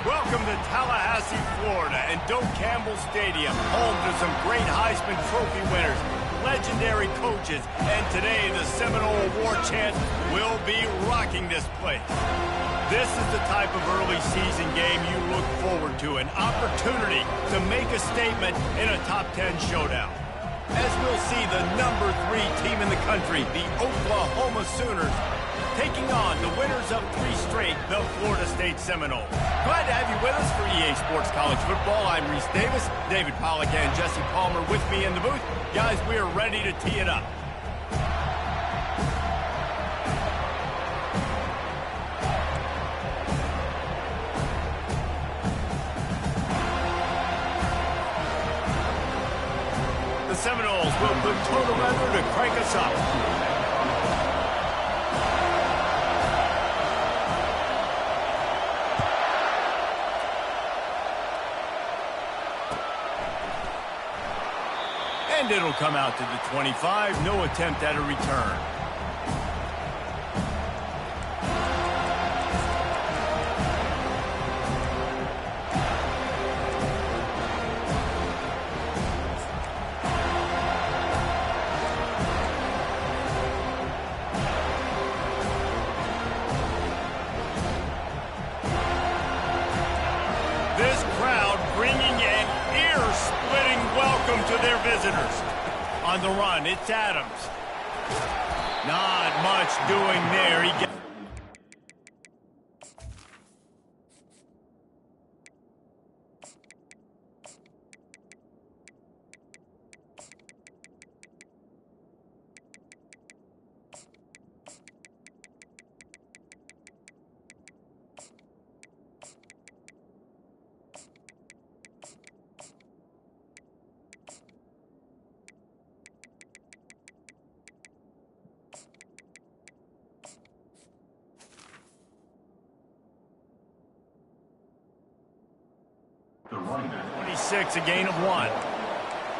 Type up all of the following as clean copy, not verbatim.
Welcome to Tallahassee, Florida, and Doak Campbell Stadium, home to some great Heisman Trophy winners, legendary coaches, and today the Seminole Award chant will be rocking this place. This is the type of early season game you look forward to, an opportunity to make a statement in a top 10 showdown. As we'll see the number 3 team in the country, the Oklahoma Sooners, taking on the winners of 3 straight, the Florida State Seminoles. Glad to have you with us for EA Sports College Football. I'm Reese Davis, David Pollack and Jesse Palmer with me in the booth. Guys, we are ready to tee it up. The Seminoles will put total weather to crank us up. And it'll come out to the 25. No attempt at a return. This crowd bringing an ear-splitting welcome to their visitors. On the run, it's Adams. Not much doing there. He gets The running back. 26, a gain of 1.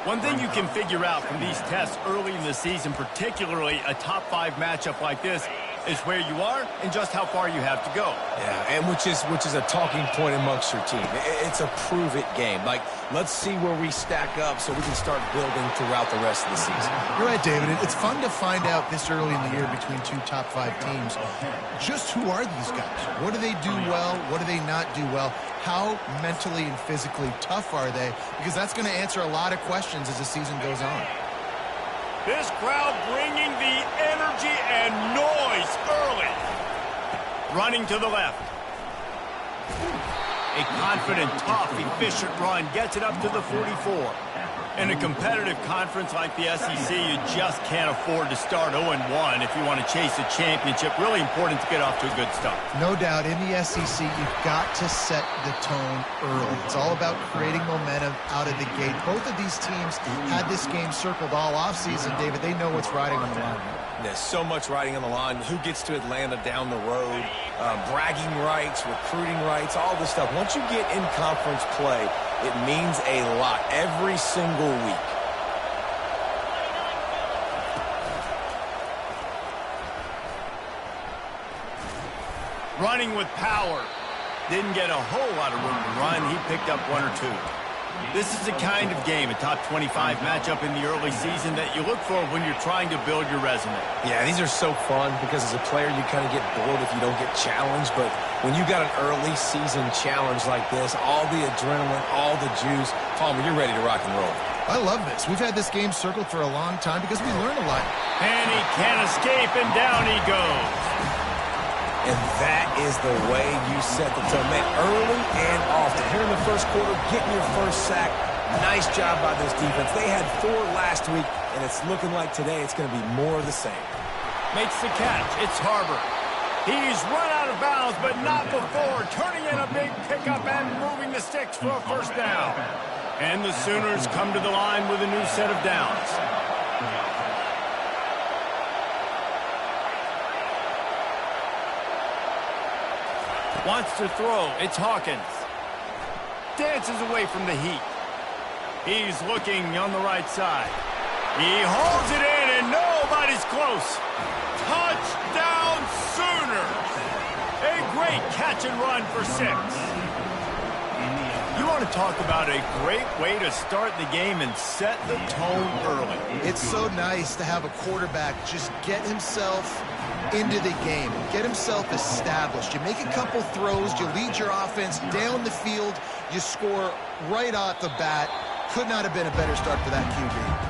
One thing you can figure out from these tests early in the season, particularly a top 5 matchup like this, is where you are and just how far you have to go. Yeah, and which is a talking point amongst your team. It's a prove-it game. Like, let's see where we stack up so we can start building throughout the rest of the season. You're right, David. It's fun to find out this early in the year between 2 top 5 teams. Just who are these guys? What do they do well? What do they not do well? How mentally and physically tough are they? Because that's going to answer a lot of questions as the season goes on. This crowd bringing the energy and noise early. Running to the left. A confident, tough, efficient run gets it up to the 44. In a competitive conference like the SEC, you just can't afford to start 0-1 if you want to chase a championship. Really important to get off to a good start. No doubt, in the SEC, you've got to set the tone early. It's all about creating momentum out of the gate. Both of these teams had this game circled all offseason, David. They know what's riding on the line. There's so much riding on the line. Who gets to Atlanta down the road, bragging rights, recruiting rights, all this stuff. Once you get in conference play, it means a lot every single week. Running with power. Didn't get a whole lot of room to run. He picked up 1 or 2. This is the kind of game, a top 25 matchup in the early season, that you look for when you're trying to build your resume. Yeah, these are so fun because as a player, you kind of get bored if you don't get challenged. But when you got an early season challenge like this, all the adrenaline, all the juice, Palmer, you're ready to rock and roll. I love this. We've had this game circled for a long time because we learn a lot. And he can't escape, and down he goes. And is the way you set the tone, man, early and often. Here in the first quarter, getting your first sack. Nice job by this defense. They had 4 last week, and it's looking like today it's going to be more of the same. Makes the catch. It's Harbor. He's run out of bounds, but not before turning in a big pickup and moving the sticks for a first down. And the Sooners come to the line with a new set of downs. Wants to throw. It's Hawkins. Dances away from the heat. He's looking on the right side. He hauls it in, and nobody's close. Touchdown, Sooners! A great catch and run for 6. You want to talk about a great way to start the game and set the tone early. It's so nice to have a quarterback just get himself into the game, get himself established. You make a couple throws, you lead your offense down the field, you score right off the bat. Could not have been a better start for that QB.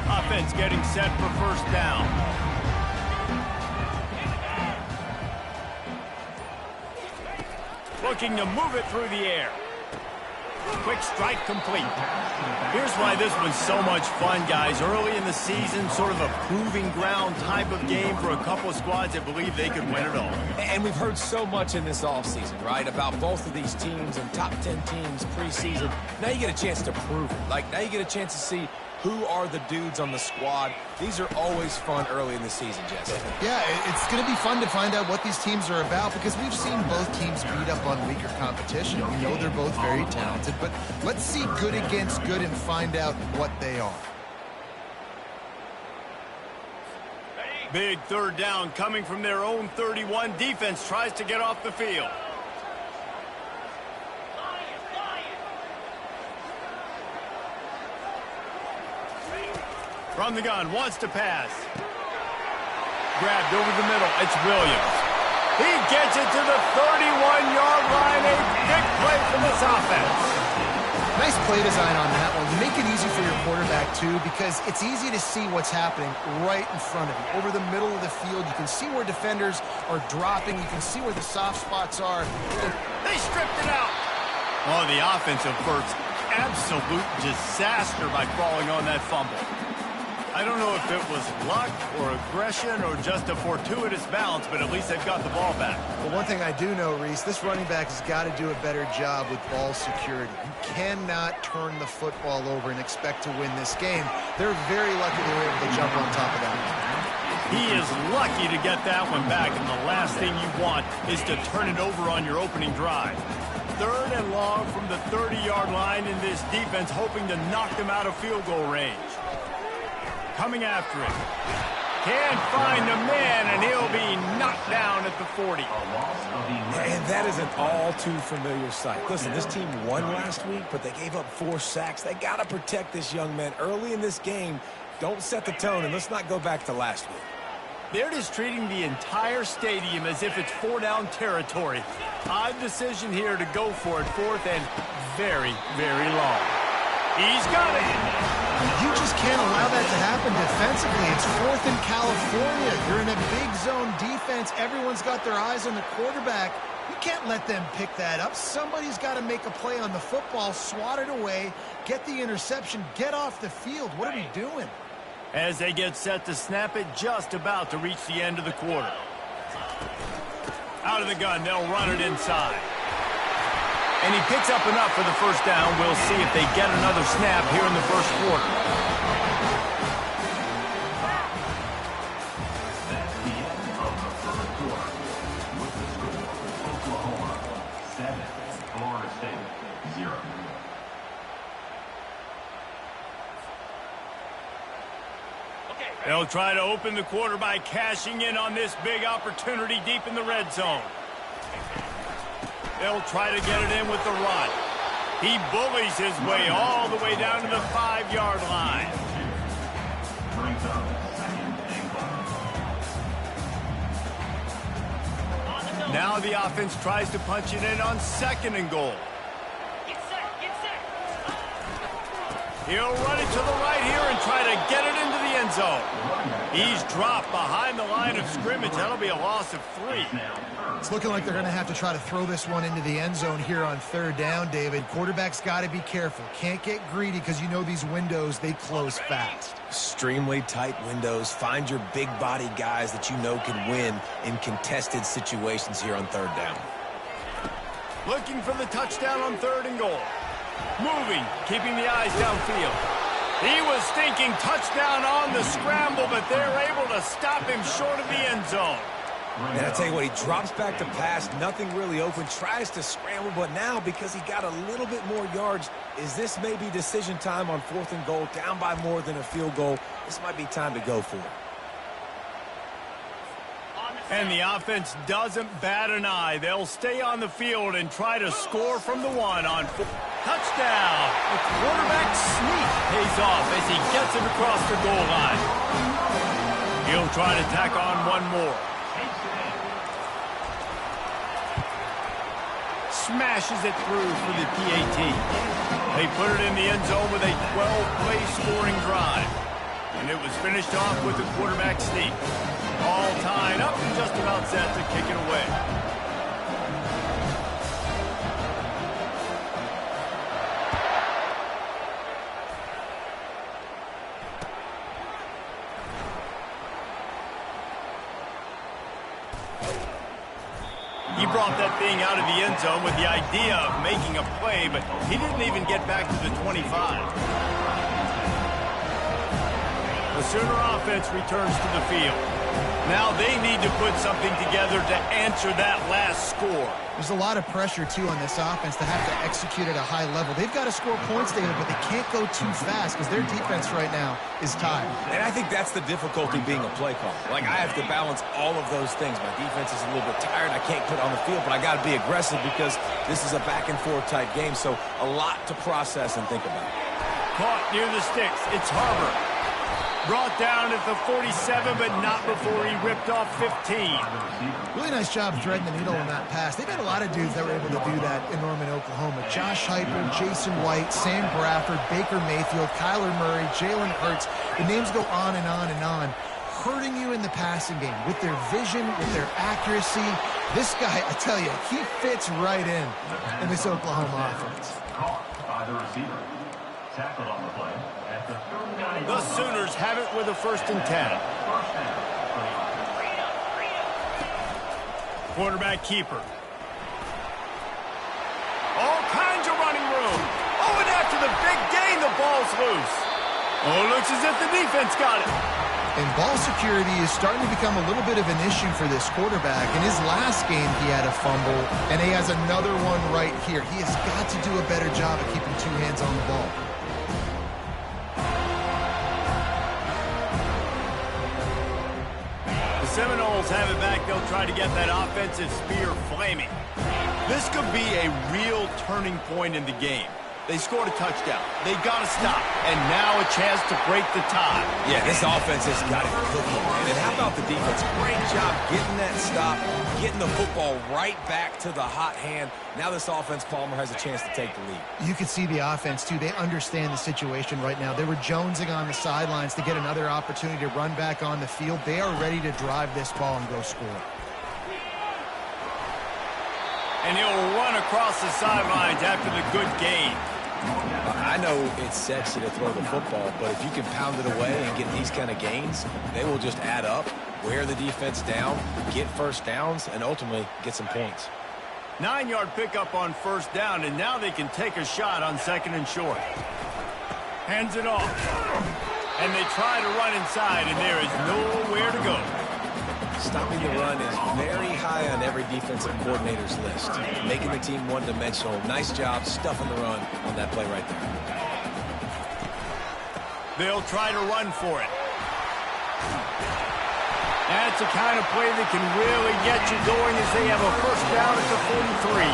Offense getting set for first down. Looking to move it through the air. Quick strike complete. Here's why this was so much fun, guys. Early in the season, sort of a proving ground type of game for a couple of squads that believe they could win it all. And we've heard so much in this offseason, right, about both of these teams and top 10 teams preseason. Now you get a chance to prove it. Like, now you get a chance to see who are the dudes on the squad. These are always fun early in the season, Jesse. Yeah, it's going to be fun to find out what these teams are about because we've seen both teams beat up on weaker competition. We know they're both very talented, but let's see good against good and find out what they are. Big third down coming from their own 31. Defense tries to get off the field. From the gun, wants to pass. Grabbed over the middle. It's Williams. He gets it to the 31-yard line. A big play for this offense. Nice play design on that one. You make it easy for your quarterback, too, because it's easy to see what's happening right in front of you. Over the middle of the field, you can see where defenders are dropping. You can see where the soft spots are. They stripped it out. Oh, the offense averts absolute disaster by falling on that fumble. I don't know if it was luck or aggression or just a fortuitous bounce, but at least they've got the ball back. Well, one thing I do know, Reese, this running back has got to do a better job with ball security. You cannot turn the football over and expect to win this game. They're very lucky they were able to jump on top of that. He is lucky to get that one back, and the last thing you want is to turn it over on your opening drive. 3rd and long from the 30-yard line in this defense, hoping to knock them out of field goal range. Coming after it. Can't find a man, and he'll be knocked down at the 40. And that is an all-too-familiar sight. Listen, this team won last week, but they gave up 4 sacks. They got to protect this young man early in this game. Don't set the tone, and let's not go back to last week. They're just treating the entire stadium as if it's 4-down territory. Odd decision here to go for it. 4th and very, very long. He's got it. You just can't allow that to happen defensively. It's 4th in California. You're in a big zone defense. Everyone's got their eyes on the quarterback. You can't let them pick that up. Somebody's got to make a play on the football, swat it away, get the interception, get off the field. What are we doing? As they get set to snap it, just about to reach the end of the quarter. Out of the gun, they'll run it inside. And he picks up enough for the first down. We'll see if they get another snap here in the first quarter. That's the end of the first quarter. With the score, Oklahoma 7, Florida State 0. They'll try to open the quarter by cashing in on this big opportunity deep in the red zone. They'll try to get it in with the run. He bullies his way all the way down to the 5-yard line. Brings up 2nd and 5. Now the offense tries to punch it in on 2nd and goal. Get set. He'll run it to the right here and try to get it into the end zone. He's dropped behind the line of scrimmage. That'll be a loss of 3. It's looking like they're going to have to try to throw this one into the end zone here on 3rd down, David. Quarterback's got to be careful. Can't get greedy because you know these windows, they close fast. Extremely tight windows. Find your big body guys that you know can win in contested situations here on 3rd down. Looking for the touchdown on 3rd and goal. Moving, keeping the eyes downfield. He was thinking touchdown on the scramble, but they're able to stop him short of the end zone. And I tell you what, he drops back to pass, nothing really open, tries to scramble, but now because he got a little bit more yards, is this maybe decision time on 4th and goal, down by more than a field goal? This might be time to go for it. And the offense doesn't bat an eye. They'll stay on the field and try to score from the 1 on 4. Touchdown! The quarterback sneak pays off as he gets it across the goal line. He'll try to tack on one more. Smashes it through for the PAT. They put it in the end zone with a 12-play scoring drive. And it was finished off with the quarterback sneak. All tied up and just about set to kick it away. He brought that thing out of the end zone with the idea of making a play, but he didn't even get back to the 25. The Sooner offense returns to the field. Now they need to put something together to answer that last score. There's a lot of pressure, too, on this offense to have to execute at a high level. They've got to score points, David, but they can't go too fast because their defense right now is tired. And I think that's the difficulty being a play caller. Like, I have to balance all of those things. My defense is a little bit tired. I can't put it on the field, but I got to be aggressive because this is a back-and-forth type game, so a lot to process and think about. Caught near the sticks. It's Harbor. Brought down at the 47, but not before he ripped off 15. Really nice job threading the needle on that pass. They've got a lot of dudes that were able to do that in Norman, Oklahoma. Josh Heupel, Jason White, Sam Bradford, Baker Mayfield, Kyler Murray, Jalen Hurts. The names go on and on and on. Hurting you in the passing game with their vision, with their accuracy. This guy, I tell you, he fits right in this Oklahoma offense. Caught by the receiver. Tackled on the play. The Sooners have it with a 1st and 10. Quarterback keeper. All kinds of running room. Oh, and after the big gain, the ball's loose. Oh, it looks as if the defense got it. And ball security is starting to become a little bit of an issue for this quarterback. In his last game, he had a fumble, and he has another one right here. He has got to do a better job of keeping 2 hands on the ball. Seminoles have it back. They'll try to get that offensive spear flaming. This could be a real turning point in the game. They scored a touchdown. They got to stop. And now a chance to break the tie. Yeah, this offense has got it cooking, man. And how about the defense? Great job getting that stop, getting the football right back to the hot hand. Now this offense, Palmer, has a chance to take the lead. You can see the offense, too. They understand the situation right now. They were jonesing on the sidelines to get another opportunity to run back on the field. They are ready to drive this ball and go score. And he'll run across the sidelines after the good gain. I know it's sexy to throw the football, but if you can pound it away and get these kind of gains, they will just add up, wear the defense down, get 1st downs, and ultimately get some points. 9-yard pickup on 1st down, and now they can take a shot on 2nd and short. Hands it off. And they try to run inside, and there is nowhere to go. Stopping the run is very high on every defensive coordinator's list. Making the team one-dimensional. Nice job stuffing the run on that play right there. They'll try to run for it. That's the kind of play that can really get you going as they have a first down at the 43.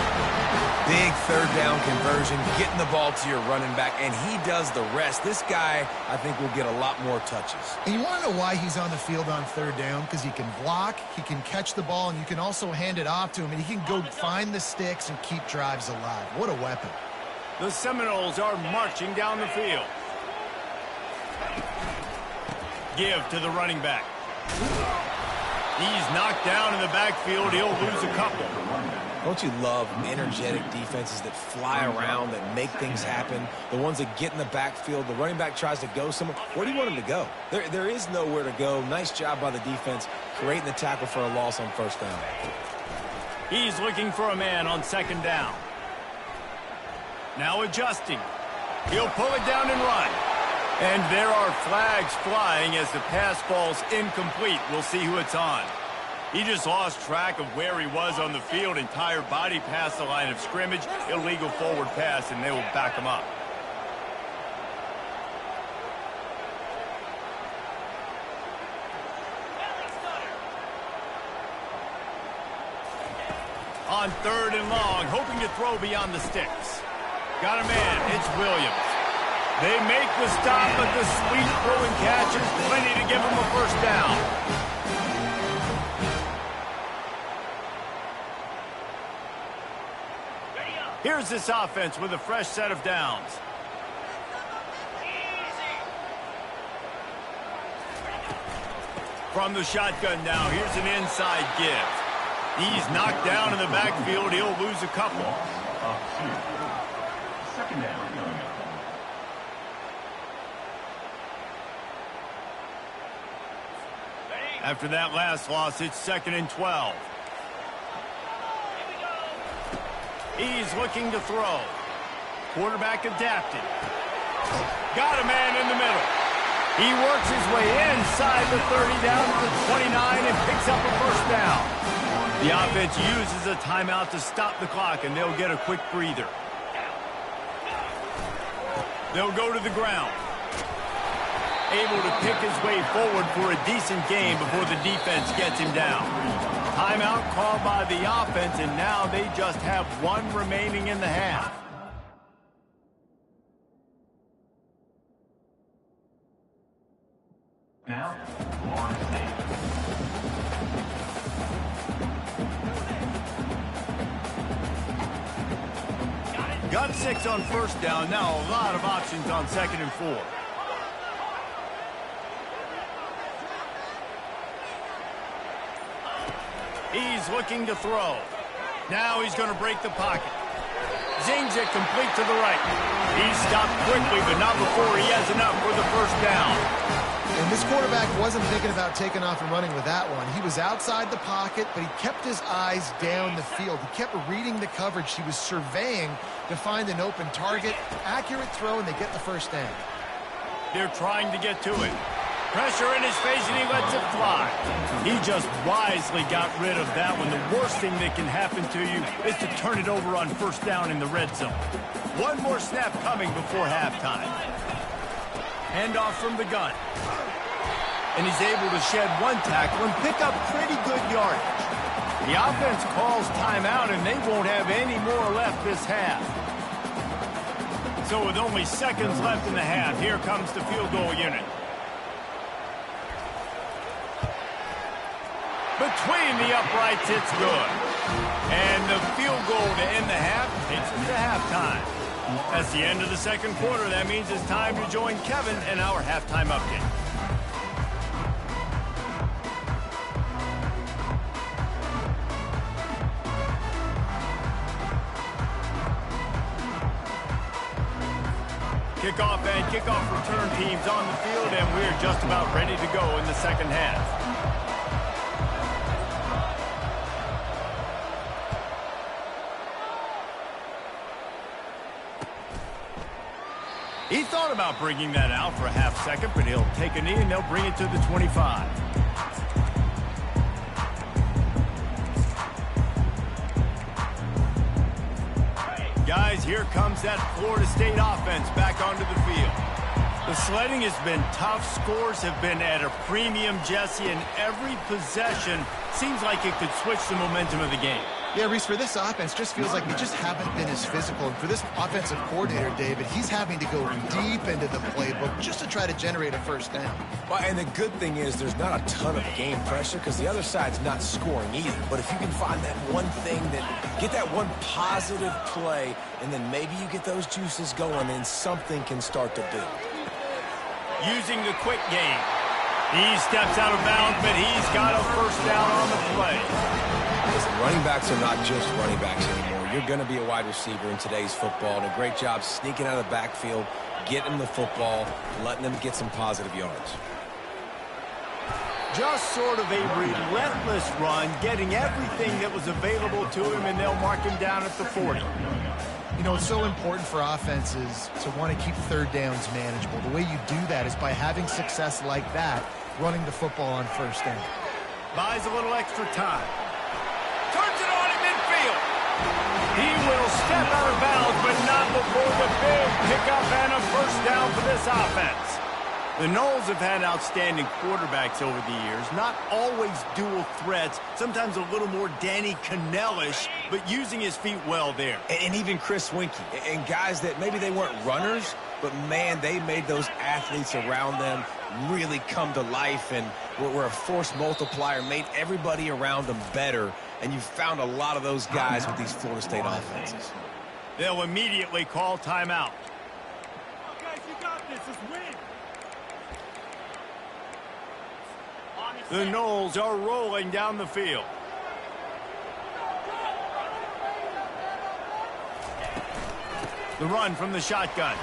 Big third down conversion, getting the ball to your running back, and he does the rest. This guy, I think, will get a lot more touches. And you want to know why he's on the field on third down? Because he can block, he can catch the ball, and you can also hand it off to him, and he can go find the sticks and keep drives alive. What a weapon. The Seminoles are marching down the field. Give to the running back. He's knocked down in the backfield. He'll lose a couple. Don't you love energetic defenses that fly around, that make things happen? The ones that get in the backfield, the running back tries to go somewhere. Where do you want him to go? There is nowhere to go. Nice job by the defense, creating the tackle for a loss on first down. He's looking for a man on second down. Now adjusting. He'll pull it down and run. And there are flags flying as the pass falls incomplete. We'll see who it's on. He just lost track of where he was on the field. Entire body past the line of scrimmage. Illegal forward pass, and they will back him up. On third and long, hoping to throw beyond the sticks. Got a man. It's Williams. They make the stop, but the sweet throw and catch is plenty to give him a first down. Here's this offense with a fresh set of downs. From the shotgun now, here's an inside give. He's knocked down in the backfield. He'll lose a couple. Second down. After that last loss, it's 2nd and 12. He's looking to throw. Quarterback adapted. Got a man in the middle. He works his way inside the 30 down to the 29 and picks up a first down. The offense uses a timeout to stop the clock, and they'll get a quick breather. They'll go to the ground. Able to pick his way forward for a decent game before the defense gets him down. Timeout called by the offense, and now they just have one remaining in the half. Now, Florida State. Got 6 on first down. Now a lot of options on 2nd and 4. He's looking to throw. Now he's going to break the pocket. Zings it complete to the right. He's stopped quickly, but not before he has enough for the first down. And this quarterback wasn't thinking about taking off and running with that one. He was outside the pocket, but he kept his eyes down the field. He kept reading the coverage. He was surveying to find an open target. Accurate throw, and they get the first down. They're trying to get to it. Pressure in his face, and he lets it fly. He just wisely got rid of that one. The worst thing that can happen to you is to turn it over on first down in the red zone. One more snap coming before halftime. Handoff from the gun. And he's able to shed one tackle and pick up pretty good yardage. The offense calls timeout, and they won't have any more left this half. So with only seconds left in the half, here comes the field goal unit. Between the uprights, it's good. And the field goal to end the half takes us to halftime. That's the end of the second quarter. That means it's time to join Kevin and our halftime update. Kickoff and kickoff return teams on the field, and we're just about ready to go in the second half. He thought about bringing that out for a half second, but he'll take a knee and they'll bring it to the 25. Guys, here comes that Florida State offense back onto the field. The sledding has been tough. Scores have been at a premium, Jesse, and every possession seems like it could switch the momentum of the game. Yeah, Reese, for this offense, just feels like they just haven't been as physical. And for this offensive coordinator, David, he's having to go deep into the playbook just to try to generate a first down. Well, and the good thing is there's not a ton of game pressure because the other side's not scoring either. But if you can find that one thing, get that one positive play, and then maybe you get those juices going, then something can start to build. Using the quick game. He steps out of bounds, but he's got a first down on the play. Listen, running backs are not just running backs anymore. You're going to be a wide receiver in today's football, and a great job sneaking out of the backfield, getting the football, letting them get some positive yards. Just sort of a relentless run, getting everything that was available to him, and they'll mark him down at the 40. You know, it's so important for offenses to want to keep third downs manageable. The way you do that is by having success like that, running the football on first down. Buys a little extra time. Turns it on in midfield. He will step out of bounds, but not before the big pickup and a first down for this offense. The Noles have had outstanding quarterbacks over the years, not always dual threats, sometimes a little more Danny Cannell-ish, but using his feet well there. And even Chris Winkie, and guys that maybe they weren't runners, but man, they made those athletes around them really come to life and were a force multiplier, made everybody around them better, and you found a lot of those guys with these Florida State offenses. They'll immediately call timeout. Guys, you got this. Just win. The Noles are rolling down the field. The run from the shotgun.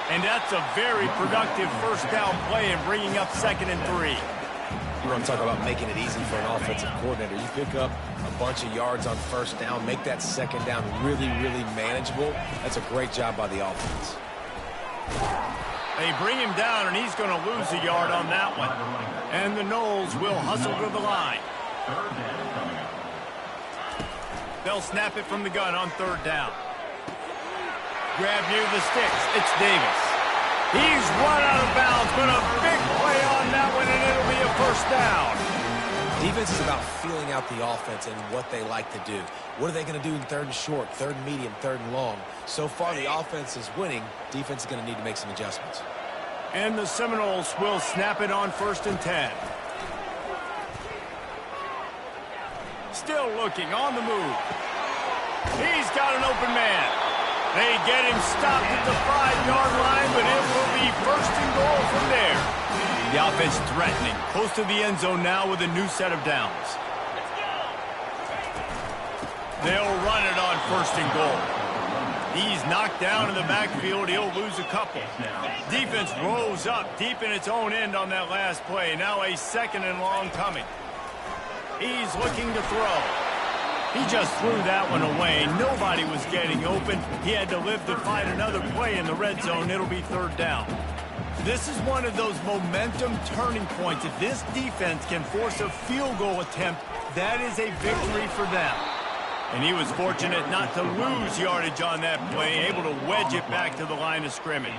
And that's a very productive first down play and bringing up 2nd and 3. You want to talk about making it easy for an offensive coordinator. You pick up a bunch of yards on first down, make that second down really, really manageable. That's a great job by the offense. They bring him down, and he's going to lose a yard on that one. And the Noles will hustle to the line. They'll snap it from the gun on 3rd down. Grab near the sticks. It's Davis. He's run out of bounds, but a big play on that one, and it'll be a first down. Defense is about feeling out the offense and what they like to do. What are they going to do in 3rd and short, 3rd and medium, 3rd and long? So far, the offense is winning. Defense is going to need to make some adjustments. And the Seminoles will snap it on 1st and 10. Still looking on the move. He's got an open man. They get him stopped at the 5-yard line, but it will be 1st and goal from there. The offense threatening, close to the end zone now with a new set of downs. They'll run it on 1st and goal. He's knocked down in the backfield. He'll lose a couple. Defense rolls up deep in its own end on that last play. Now a 2nd and long coming. He's looking to throw. He just threw that one away. Nobody was getting open. He had to live to find another play in the red zone. It'll be 3rd down. This is one of those momentum turning points. If this defense can force a field goal attempt, that is a victory for them. And he was fortunate not to lose yardage on that play, able to wedge it back to the line of scrimmage.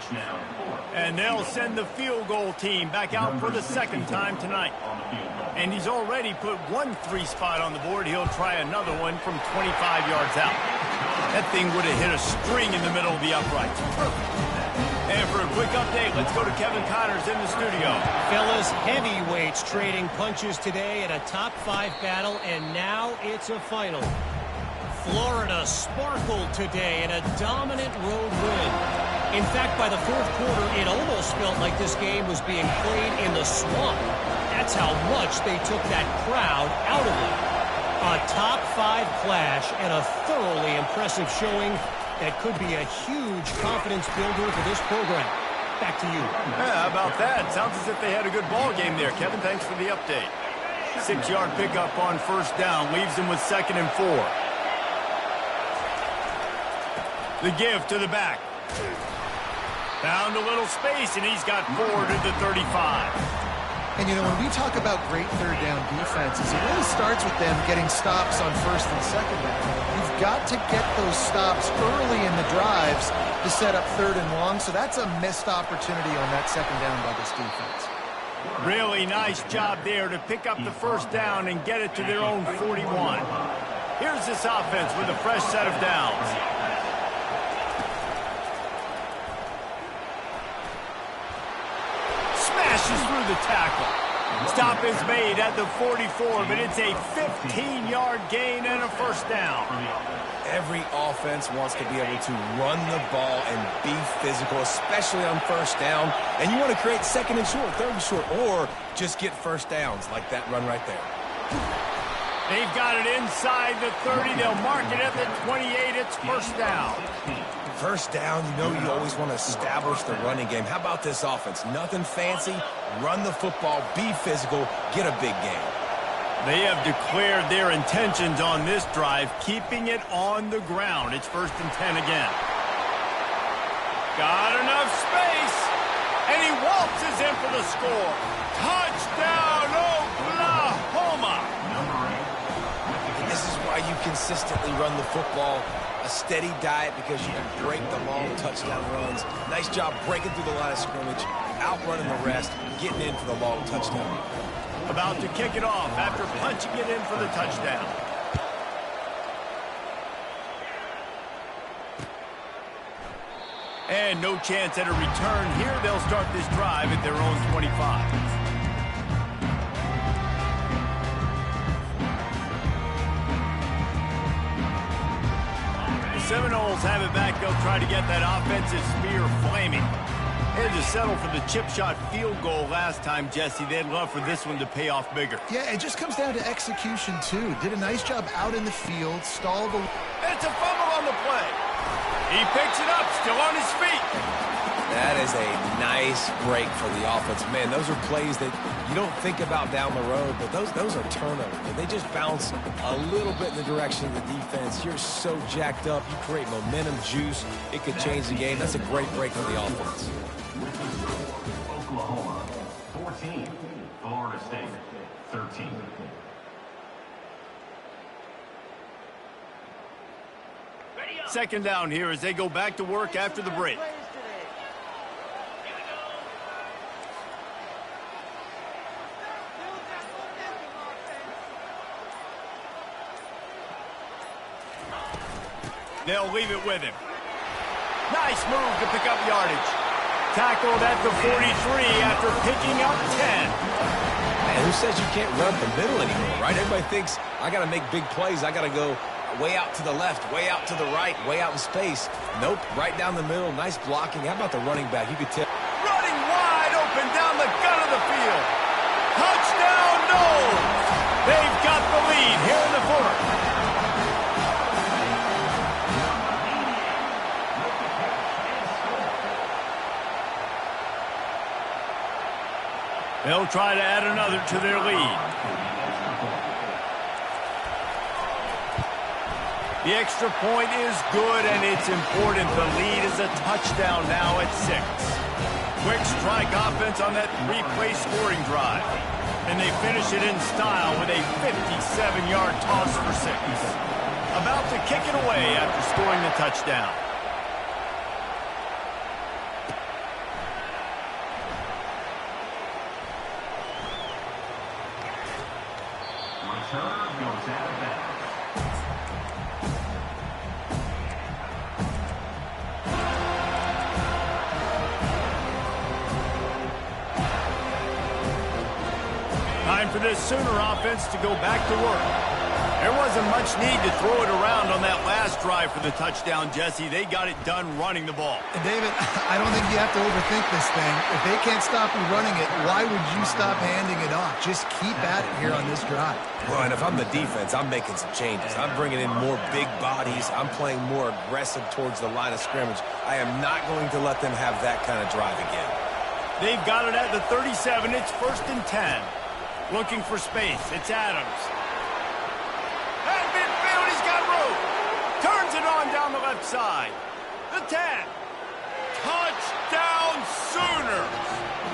And they'll send the field goal team back out for the 2nd time tonight. And he's already put one 3 spot on the board. He'll try another one from 25 yards out. That thing would have hit a string in the middle of the uprights. And for a quick update, let's go to Kevin Connors in the studio. Fellas, heavyweights trading punches today in a top 5 battle, and now it's a final. Florida sparkled today in a dominant road win. In fact, by the 4th quarter, it almost felt like this game was being played in the swamp. That's how much they took that crowd out of it. A top 5 clash and a thoroughly impressive showing that could be a huge confidence builder for this program. Back to you. Yeah, how about that? Sounds as if they had a good ball game there. Kevin, thanks for the update. 6-yard pickup on 1st down leaves them with 2nd and 4. The give to the back. Found a little space, and he's got 4 to the 35. And, you know, when we talk about great third down defenses, it really starts with them getting stops on first and second down. You've got to get those stops early in the drives to set up third and long, so that's a missed opportunity on that second down by this defense. Really nice job there to pick up the first down and get it to their own 41. Here's this offense with a fresh set of downs. Smashes through the tackle. Stop is made at the 44, but it's a 15-yard gain and a first down. Every offense wants to be able to run the ball and be physical, especially on first down. And you want to create second and short, third and short, or just get first downs like that run right there. They've got it inside the 30. They'll mark it at the 28. It's first down. First down, you know you always want to establish the running game. How about this offense? Nothing fancy. Run the football, be physical, get a big gain. They have declared their intentions on this drive, keeping it on the ground. It's first and 10 again. Got enough space, and he waltzes in for the score. Touchdown, Oklahoma! This is why you consistently run the football. A steady diet because you can break the long touchdown runs. Nice job breaking through the line of scrimmage, outrunning the rest, getting in for the long touchdown. About to kick it off after punching it in for the touchdown. And no chance at a return here. They'll start this drive at their own 25. Seminoles have it back. They'll try to get that offensive spear flaming. They had to settle for the chip shot field goal last time, Jesse. They'd love for this one to pay off bigger. Yeah, it just comes down to execution, too. Did a nice job out in the field, stalled the... It's a fumble on the play. He picks it up, still on his feet. That is a nice break for the offense. Man, those are plays that you don't think about down the road, but those are turnovers. They just bounce a little bit in the direction of the defense. You're so jacked up. You create momentum, juice. It could change the game. That's a great break for the offense. Oklahoma, 14. Florida State, 13. Second down here as they go back to work after the break. They'll leave it with him. Nice move to pick up yardage. Tackled at the 43 after picking up 10. Man, who says you can't run the middle anymore, right? Everybody thinks, I got to make big plays. I got to go way out to the left, way out to the right, way out in space. Nope, right down the middle. Nice blocking. How about the running back? You could tell. Running wide open down the gut of the field. Touchdown, Noles. They've got the lead here in the fourth. They'll try to add another to their lead. The extra point is good, and it's important. The lead is a touchdown now at 6. Quick strike offense on that three-play scoring drive. And they finish it in style with a 57-yard toss for 6. About to kick it away after scoring the touchdown. Return goes out of bounds. Time for this Sooner offense to go back to work. There wasn't much need to throw it around on that last drive for the touchdown, Jesse. They got it done running the ball. And David, I don't think you have to overthink this thing. If they can't stop you running it, why would you stop handing it off? Just keep at it here on this drive. Well, and if I'm the defense, I'm making some changes. I'm bringing in more big bodies. I'm playing more aggressive towards the line of scrimmage. I am not going to let them have that kind of drive again. They've got it at the 37. It's first and 10. Looking for space. It's Adams. At midfield, he's got room. Turns it on down the left side. The 10. Touchdown, Sooners.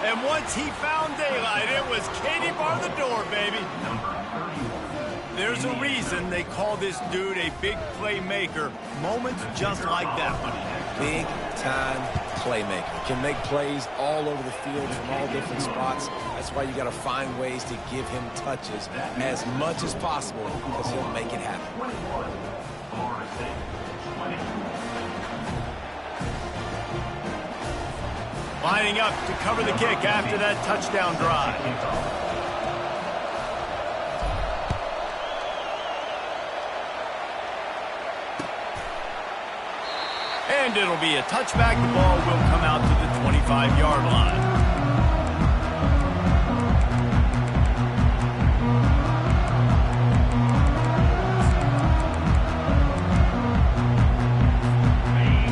And once he found daylight, it was Katie bar the door, baby. There's a reason they call this dude a big playmaker. Moments just like that one. Big-time playmaker. Can make plays all over the field from all different spots. That's why you got to find ways to give him touches as much as possible because he'll make it happen. Lining up to cover the kick after that touchdown drive. And it'll be a touchback. The ball will come out to the 25-yard line.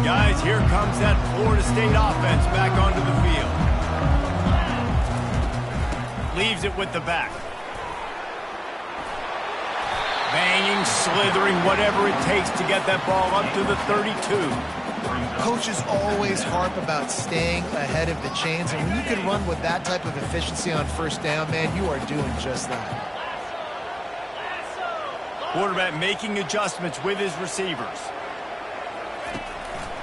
Guys, here comes that Florida State offense back onto the field. Leaves it with the back. Banging, slithering, whatever it takes to get that ball up to the 32. Coaches always harp about staying ahead of the chains, and when you can run with that type of efficiency on first down, man, you are doing just that. Quarterback making adjustments with his receivers.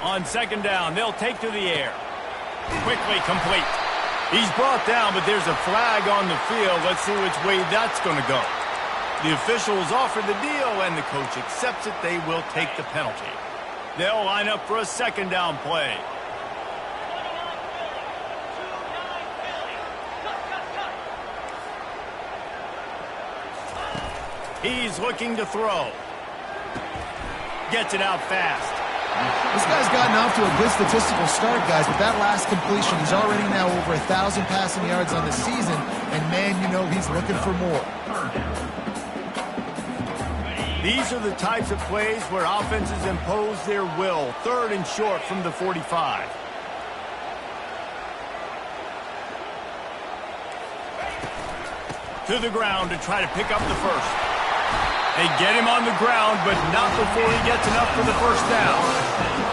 On second down, they'll take to the air. Quickly complete. He's brought down, but there's a flag on the field. Let's see which way that's going to go. The officials offer the deal, and the coach accepts it. They will take the penalty. They'll line up for a second down play. He's looking to throw. Gets it out fast. This guy's gotten off to a good statistical start, guys, but that last completion, he's already now over 1,000 passing yards on the season, and man, you know he's looking for more. These are the types of plays where offenses impose their will. Third and short from the 45. To the ground to try to pick up the first. They get him on the ground, but not before he gets enough for the first down.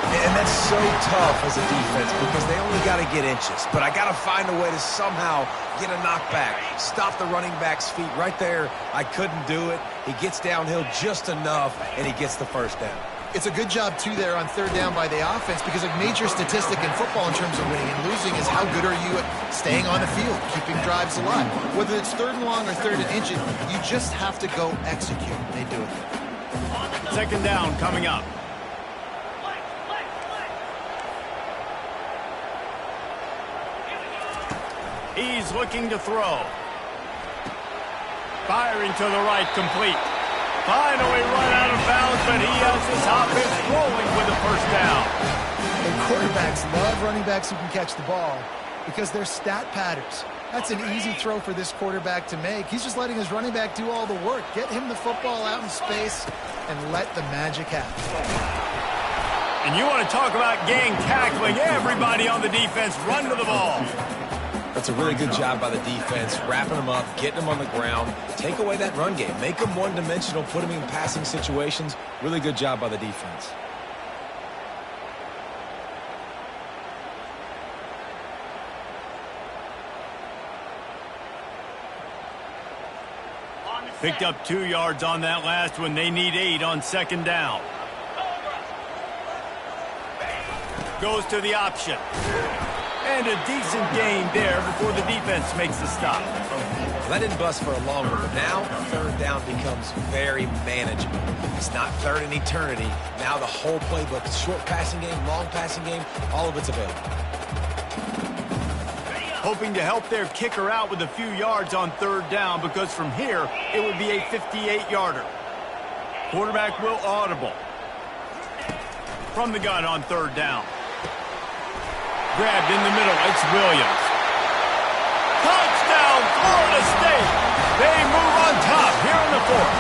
And that's so tough as a defense because they only got to get inches. But I got to find a way to somehow get a knockback, stop the running back's feet right there. I couldn't do it. He gets downhill just enough, and he gets the first down. It's a good job, too, there on third down by the offense because a major statistic in football in terms of winning and losing is how good are you at staying on the field, keeping drives alive. Whether it's third and long or third and inches, you just have to go execute. They do it. Second down coming up. He's looking to throw. Firing to the right, complete. Finally run out of bounds, but he has this offense rolling with a first down. And quarterbacks love running backs who can catch the ball because they're stat patterns. That's an easy throw for this quarterback to make. He's just letting his running back do all the work. Get him the football out in space and let the magic happen. And you want to talk about gang tackling. Everybody on the defense run to the ball. That's a really good job by the defense, wrapping them up, getting them on the ground. Take away that run game. Make them one-dimensional, put them in passing situations. Really good job by the defense. Picked up 2 yards on that last one. They need 8 on second down. Goes to the option. And a decent gain there before the defense makes the stop. Well, that didn't bust for a long one, but now third down becomes very manageable. It's not third in eternity. Now the whole playbook, short passing game, long passing game, all of it's available. Hoping to help their kicker out with a few yards on third down because from here, it would be a 58-yarder. Quarterback will audible. From the gun on third down. Grabbed in the middle, it's Williams. Touchdown, Florida State! They move on top here in the fourth.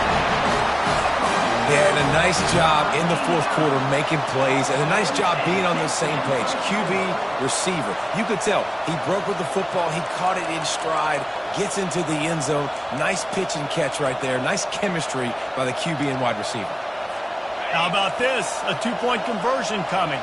Yeah, and a nice job in the fourth quarter making plays, and a nice job being on the same page. QB, receiver. You could tell he broke with the football, he caught it in stride, gets into the end zone. Nice pitch and catch right there. Nice chemistry by the QB and wide receiver. How about this? A 2-point conversion coming.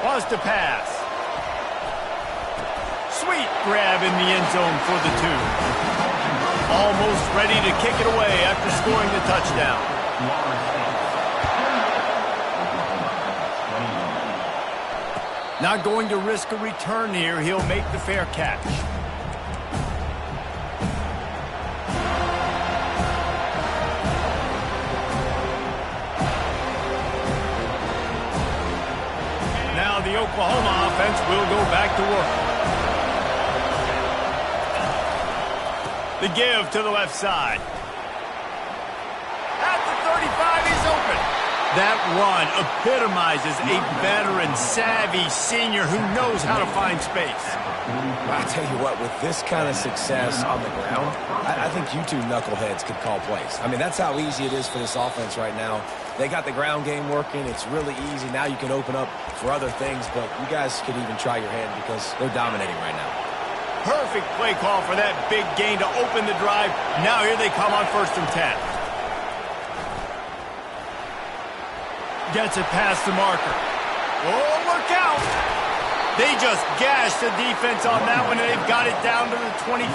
Wants to pass. Sweet grab in the end zone for the 2. Almost ready to kick it away after scoring the touchdown. Not going to risk a return here. He'll make the fair catch. Now the Oklahoma offense will go back to work. The give to the left side. At the 35, he's open. That run epitomizes a veteran, savvy senior who knows how to find space. I'll tell you what, with this kind of success on the ground, I think you two knuckleheads could call plays. I mean, that's how easy it is for this offense right now. They got the ground game working. It's really easy. Now you can open up for other things, but you guys could even try your hand because they're dominating right now. Perfect play call for that big gain to open the drive. Now here they come on 1st and 10. Gets it past the marker. Oh, look out! They just gashed the defense on that one, and they've got it down to the 23.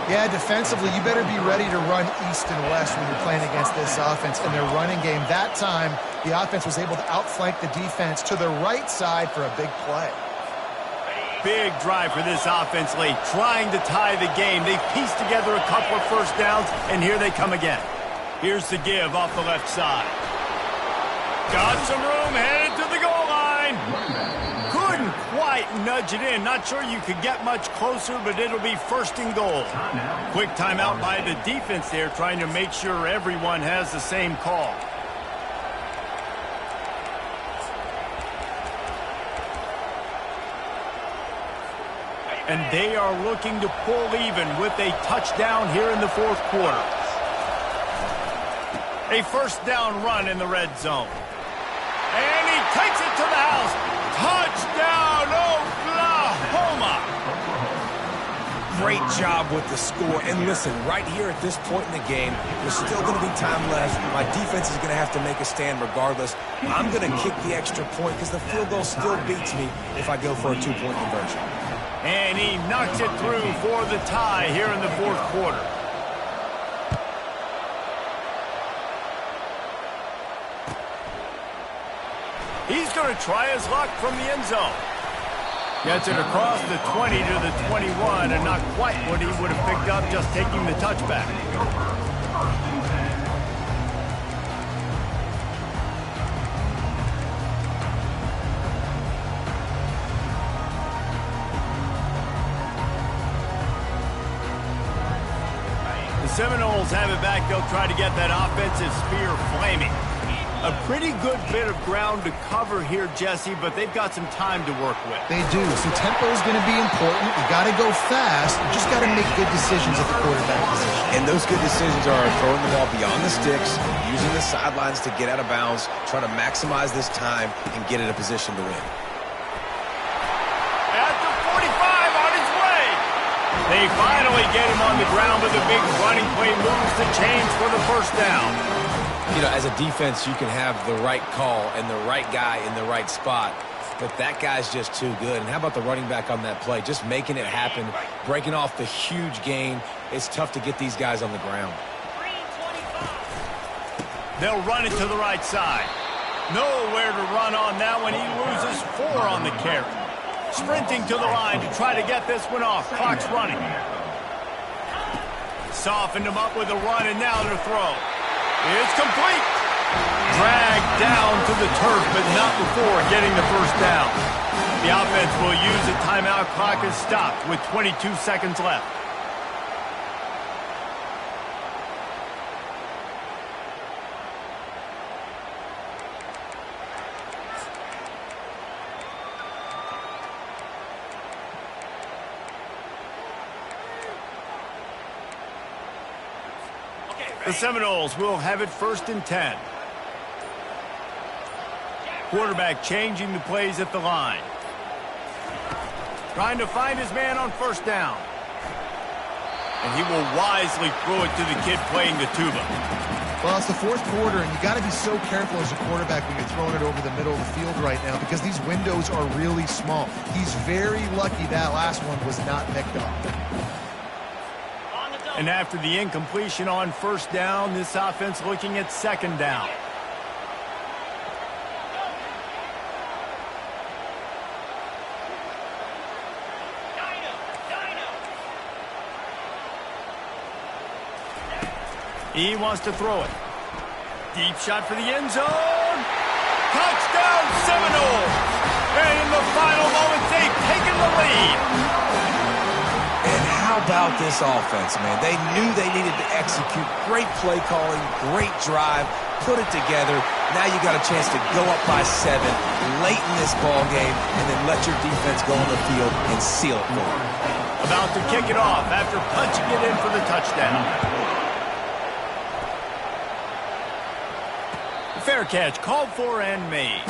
Yeah, defensively, you better be ready to run east and west when you're playing against this offense. And their running game, that time, the offense was able to outflank the defense to the right side for a big play. Big drive for this offense late, trying to tie the game. They pieced together a couple of first downs, and here they come again. Here's the give off the left side. Got some room, headed to the goal line. Couldn't quite nudge it in. Not sure you could get much closer, but it'll be 1st and goal. Quick timeout by the defense there, trying to make sure everyone has the same call. And they are looking to pull even with a touchdown here in the 4th quarter. A 1st down run in the red zone. And he takes it to the house. Touchdown, Oklahoma! Great job with the score. And listen, right here at this point in the game, there's still going to be time left. My defense is going to have to make a stand regardless. I'm going to kick the extra point because the field goal still beats me if I go for a 2-point conversion. And he knocks it through for the tie here in the 4th quarter. He's going to try his luck from the end zone. Gets it across the 20 to the 21, and not quite what he would have picked up just taking the touchback. Seminoles have it back. They'll try to get that offensive spear flaming. A pretty good bit of ground to cover here, Jesse, but they've got some time to work with. They do. So tempo is going to be important. You got to go fast. You just got to make good decisions at the quarterback position. And those good decisions are throwing the ball beyond the sticks, using the sidelines to get out of bounds, trying to maximize this time and get in a position to win. At the 45 on his way. They finally get him on the ground with a big running play, moves the chains for the 1st down. You know, as a defense, you can have the right call and the right guy in the right spot, but that guy's just too good. And how about the running back on that play? Just making it happen, breaking off the huge gain. It's tough to get these guys on the ground. They'll run it to the right side. Nowhere to run on that one. He loses 4 on the carry. Sprinting to the line to try to get this one off. Clock's running. Softened him up with a run, and now their throw. It's complete. Dragged down to the turf, but not before getting the 1st down. The offense will use a timeout. Clock is stopped with 22 seconds left. The Seminoles will have it 1st and 10. Quarterback changing the plays at the line. Trying to find his man on 1st down. And he will wisely throw it to the kid playing the tuba. Well, it's the fourth quarter, and you got to be so careful as a quarterback when you're throwing it over the middle of the field right now because these windows are really small. He's very lucky that last one was not picked off. And after the incompletion on first down, this offense looking at second down. He wants to throw it. Deep shot for the end zone. Touchdown Seminoles! And in the final moments, they've taken the lead. And how about this offense, man? They knew they needed to execute. Great play calling, great drive, put it together. Now you got a chance to go up by 7 late in this ball game and then let your defense go on the field and seal it for them. About to kick it off after punching it in for the touchdown. Fair catch, called for and made.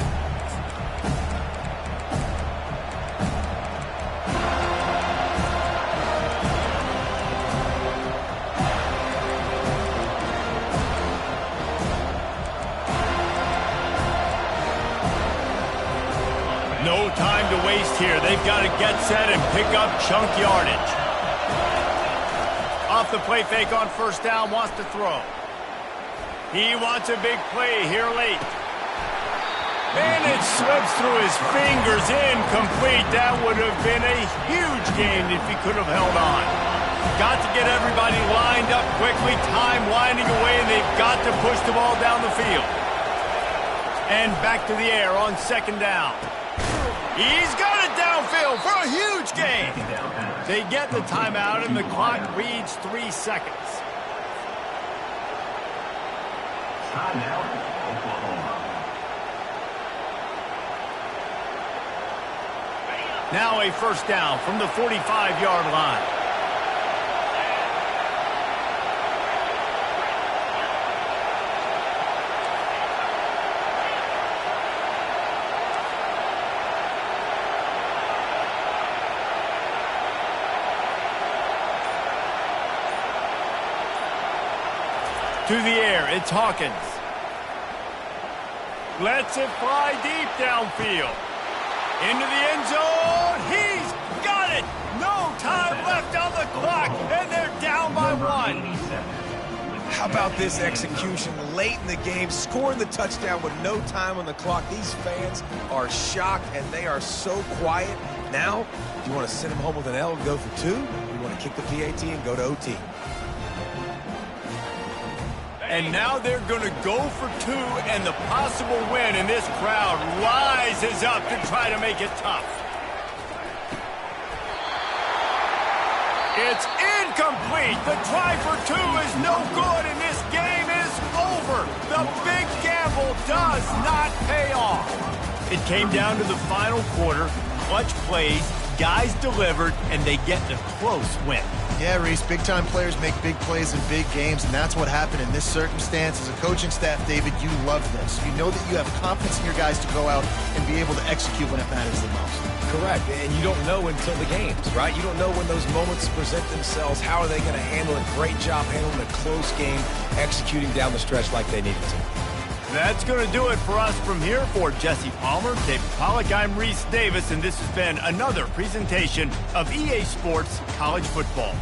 No time to waste here. They've got to get set and pick up chunk yardage. Off the play fake on first down, wants to throw. He wants a big play here late. And it slips through his fingers, incomplete. That would have been a huge gain if he could have held on. Got to get everybody lined up quickly, time winding away, and they've got to push the ball down the field. And back to the air on second down. He's got it downfield for a huge gain. They get the timeout, and the clock reads 3 seconds. Timeout, Oklahoma. Now a first down from the 45-yard line. To the air, it's Hawkins. Lets it fly deep downfield. Into the end zone. He's got it. No time left on the clock, and they're down by 1. How about this execution late in the game, scoring the touchdown with no time on the clock? These fans are shocked, and they are so quiet. Now, do you want to send them home with an L and go for 2? Or you want to kick the PAT and go to OT? And now they're going to go for 2, and the possible win, and this crowd rises up to try to make it tough. It's incomplete. The try for 2 is no good, and this game is over. The big gamble does not pay off. It came down to the final quarter. Clutch plays, guys delivered, and they get the close win. Yeah, Reese, big-time players make big plays in big games, and that's what happened in this circumstance. As a coaching staff, David, you love this. You know that you have confidence in your guys to go out and be able to execute when it matters the most. Correct, and you don't know until the games, right? You don't know when those moments present themselves. How are they going to handle it? Great job handling a close game, executing down the stretch like they needed to. That's going to do it for us from here. For Jesse Palmer, David Pollack, I'm Reese Davis, and this has been another presentation of EA Sports College Football.